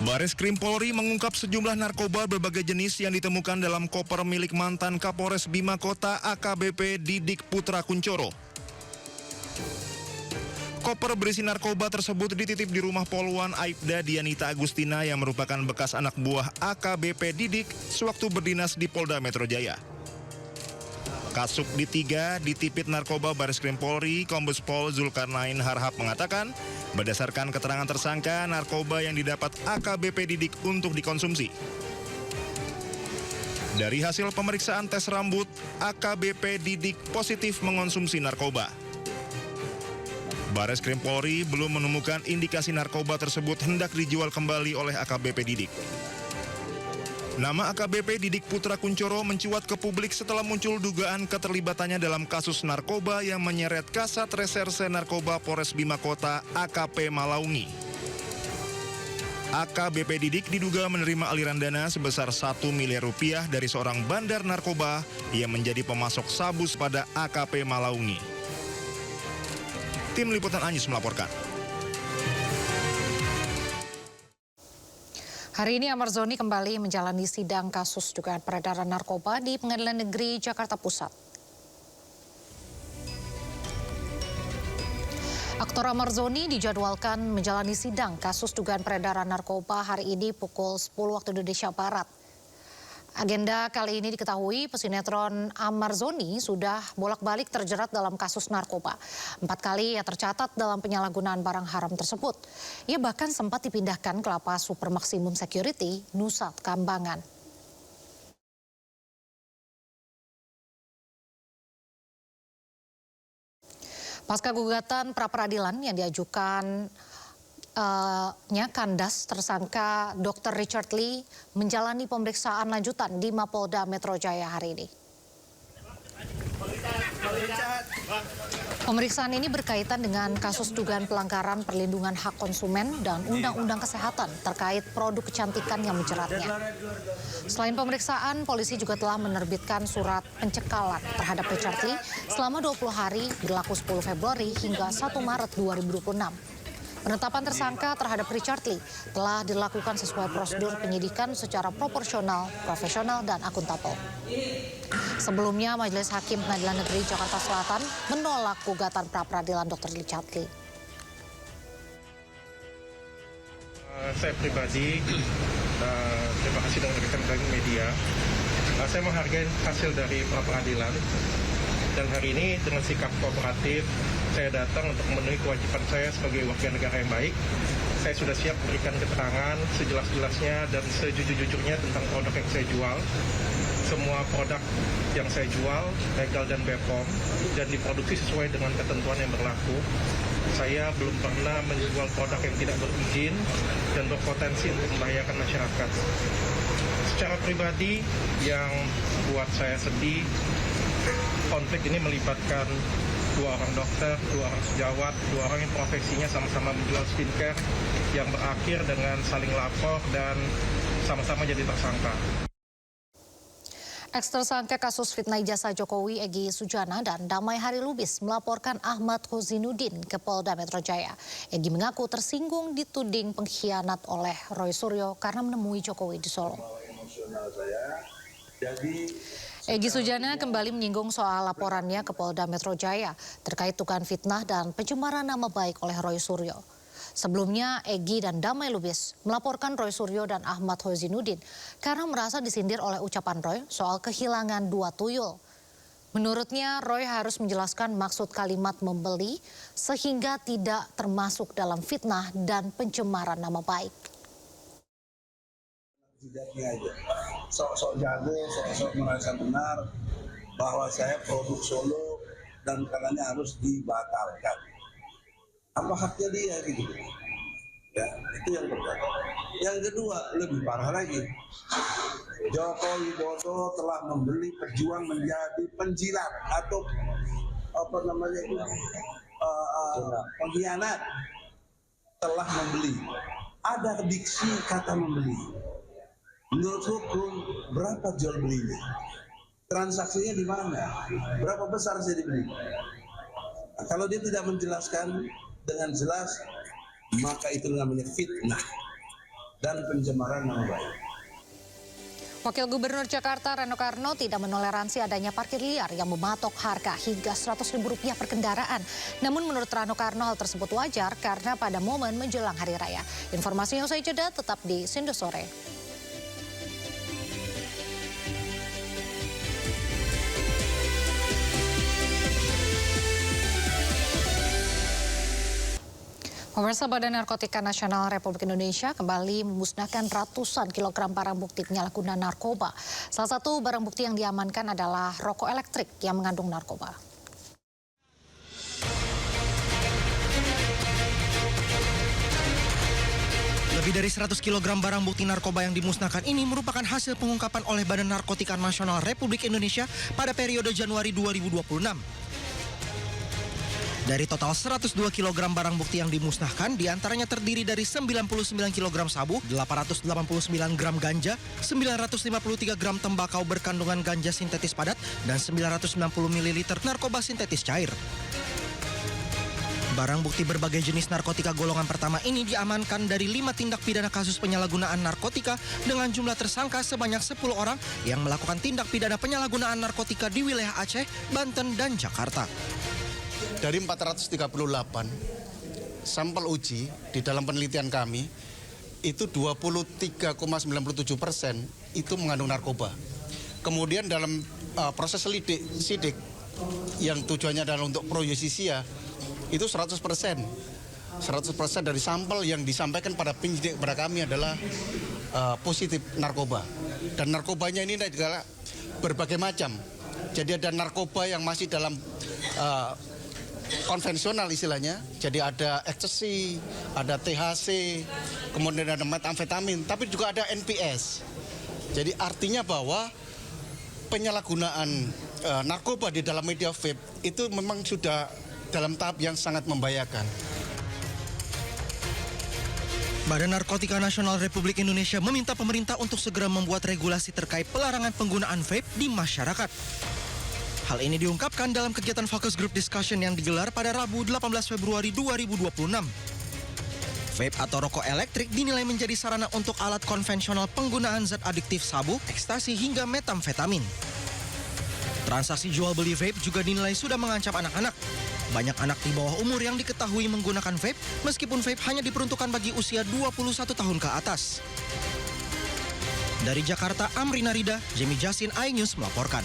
Bareskrim Polri mengungkap sejumlah narkoba berbagai jenis yang ditemukan dalam koper milik mantan Kapolres Bima Kota AKBP Didik Putra Kuncoro. Koper berisi narkoba tersebut dititip di rumah poluan Aibda Dianita Agustina yang merupakan bekas anak buah AKBP Didik sewaktu berdinas di Polda Metro Jaya. Kasubdit 3 Ditipit Narkoba Bareskrim Polri, Kombes Pol Zulkarnain Harhab mengatakan, berdasarkan keterangan tersangka, narkoba yang didapat AKBP Didik untuk dikonsumsi. Dari hasil pemeriksaan tes rambut, AKBP Didik positif mengonsumsi narkoba. Bareskrim Polri belum menemukan indikasi narkoba tersebut hendak dijual kembali oleh AKBP Didik. Nama AKBP Didik Putra Kuncoro mencuat ke publik setelah muncul dugaan keterlibatannya dalam kasus narkoba yang menyeret Kasat Reserse Narkoba Polres Bima Kota AKP Malaungi. AKBP Didik diduga menerima aliran dana sebesar 1 miliar rupiah dari seorang bandar narkoba yang menjadi pemasok sabu pada AKP Malaungi. Tim Liputan Anyus melaporkan. Hari ini Amarzoni kembali menjalani sidang kasus dugaan peredaran narkoba di Pengadilan Negeri Jakarta Pusat. Aktor Amarzoni dijadwalkan menjalani sidang kasus dugaan peredaran narkoba hari ini pukul 10 waktu Indonesia Barat. Agenda kali ini diketahui pesinetron Amarzoni sudah bolak-balik terjerat dalam kasus narkoba. 4 kali ia tercatat dalam penyalahgunaan barang haram tersebut. Ia bahkan sempat dipindahkan ke lapas super maksimum security Nusa Kambangan. Pasca gugatan pra-peradilan yang diajukan Kandas, tersangka Dr. Richard Lee menjalani pemeriksaan lanjutan di Mapolda Metro Jaya hari ini. Pemeriksaan ini berkaitan dengan kasus dugaan pelanggaran perlindungan hak konsumen dan undang-undang kesehatan terkait produk kecantikan yang menjeratnya. Selain pemeriksaan, polisi juga telah menerbitkan surat pencekalan terhadap Richard Lee selama 20 hari berlaku 10 Februari hingga 1 Maret 2026. Penetapan tersangka terhadap Richard Lee telah dilakukan sesuai prosedur penyidikan secara proporsional, profesional, dan akuntabel. Sebelumnya, Majelis Hakim Pengadilan Negeri Jakarta Selatan menolak gugatan pra-peradilan Dr. Richard Lee. Saya pribadi, terima kasih dengan rekan-rekan media. Saya menghargai hasil dari pra-peradilan. Dan hari ini dengan sikap kooperatif, saya datang untuk memenuhi kewajiban saya sebagai warga negara yang baik. Saya sudah siap memberikan keterangan sejelas-jelasnya dan sejujur-jujurnya tentang produk yang saya jual. Semua produk yang saya jual legal dan BPOM dan diproduksi sesuai dengan ketentuan yang berlaku. Saya belum pernah menjual produk yang tidak berizin dan berpotensi untuk membahayakan masyarakat. Secara pribadi, yang buat saya sedih, konflik ini melibatkan 2 orang dokter, 2 orang sejawat, 2 orang yang profesinya sama-sama menjual skincare yang berakhir dengan saling lapor dan sama-sama jadi tersangka. Ex-tersangka kasus fitnah ijazah Jokowi Egy Sujana dan Damai Hari Lubis melaporkan Ahmad Hozinuddin ke Polda Metro Jaya. Egy mengaku tersinggung dituding pengkhianat oleh Roy Suryo karena menemui Jokowi di Solo. Egy Sujana kembali menyinggung soal laporannya ke Polda Metro Jaya terkait dugaan fitnah dan pencemaran nama baik oleh Roy Suryo. Sebelumnya, Egy dan Damai Lubis melaporkan Roy Suryo dan Ahmad Hozinuddin karena merasa disindir oleh ucapan Roy soal kehilangan 2 tuyul. Menurutnya, Roy harus menjelaskan maksud kalimat membeli sehingga tidak termasuk dalam fitnah dan pencemaran nama baik. Sok-sok jago, sok-sok merasa benar bahwa saya produk Solo dan katanya harus dibatalkan. Apa haknya dia gitu? Ya, itu yang pertama. Yang kedua, lebih parah lagi. Joko Widodo telah membeli pejuang menjadi penjilat atau apa namanya itu pengkhianat. Telah membeli. Ada diksi kata membeli. Menurut hukum, berapa jual belinya? Transaksinya di mana? Berapa besar saya dibeli? Nah, kalau dia tidak menjelaskan dengan jelas, maka itu namanya fitnah. dan pencemaran nama baik. Wakil Gubernur Jakarta Rano Karno tidak menoleransi adanya parkir liar yang mematok harga hingga Rp100.000 per kendaraan. Namun menurut Rano Karno hal tersebut wajar karena pada momen menjelang Hari Raya. Informasinya usai jeda tetap di Sindo Sore. Pemirsa, Badan Narkotika Nasional Republik Indonesia kembali memusnahkan ratusan kilogram barang bukti penyalahgunaan narkoba. Salah satu barang bukti yang diamankan adalah rokok elektrik yang mengandung narkoba. Lebih dari 100 kg barang bukti narkoba yang dimusnahkan ini merupakan hasil pengungkapan oleh Badan Narkotika Nasional Republik Indonesia pada periode Januari 2026. Dari total 102 kg barang bukti yang dimusnahkan, diantaranya terdiri dari 99 kg sabu, 889 gram ganja, 953 gram tembakau berkandungan ganja sintetis padat, dan 960 ml narkoba sintetis cair. Barang bukti berbagai jenis narkotika golongan pertama ini diamankan dari 5 tindak pidana kasus penyalahgunaan narkotika dengan jumlah tersangka sebanyak 10 orang yang melakukan tindak pidana penyalahgunaan narkotika di wilayah Aceh, Banten, dan Jakarta. Dari 438 sampel uji di dalam penelitian kami, itu 23,97% itu mengandung narkoba. Kemudian dalam proses sidik yang tujuannya adalah untuk pro justisia, itu 100% dari sampel yang disampaikan pada penyidik kepada kami adalah positif narkoba. Dan narkobanya ini adalah berbagai macam. Jadi ada narkoba yang masih dalam konvensional istilahnya, jadi ada ecstasy, ada THC, kemudian ada metamfetamin, tapi juga ada NPS. Jadi artinya bahwa penyalahgunaan narkoba di dalam media vape itu memang sudah dalam tahap yang sangat membahayakan. Badan Narkotika Nasional Republik Indonesia meminta pemerintah untuk segera membuat regulasi terkait pelarangan penggunaan vape di masyarakat. Hal ini diungkapkan dalam kegiatan Focus Group Discussion yang digelar pada Rabu 18 Februari 2026. Vape atau rokok elektrik dinilai menjadi sarana untuk alat konvensional penggunaan zat adiktif sabu, ekstasi hingga metamfetamin. Transaksi jual beli vape juga dinilai sudah mengancam anak-anak. Banyak anak di bawah umur yang diketahui menggunakan vape, meskipun vape hanya diperuntukkan bagi usia 21 tahun ke atas. Dari Jakarta, Amrina Rida, Jemi Jasin, iNews melaporkan.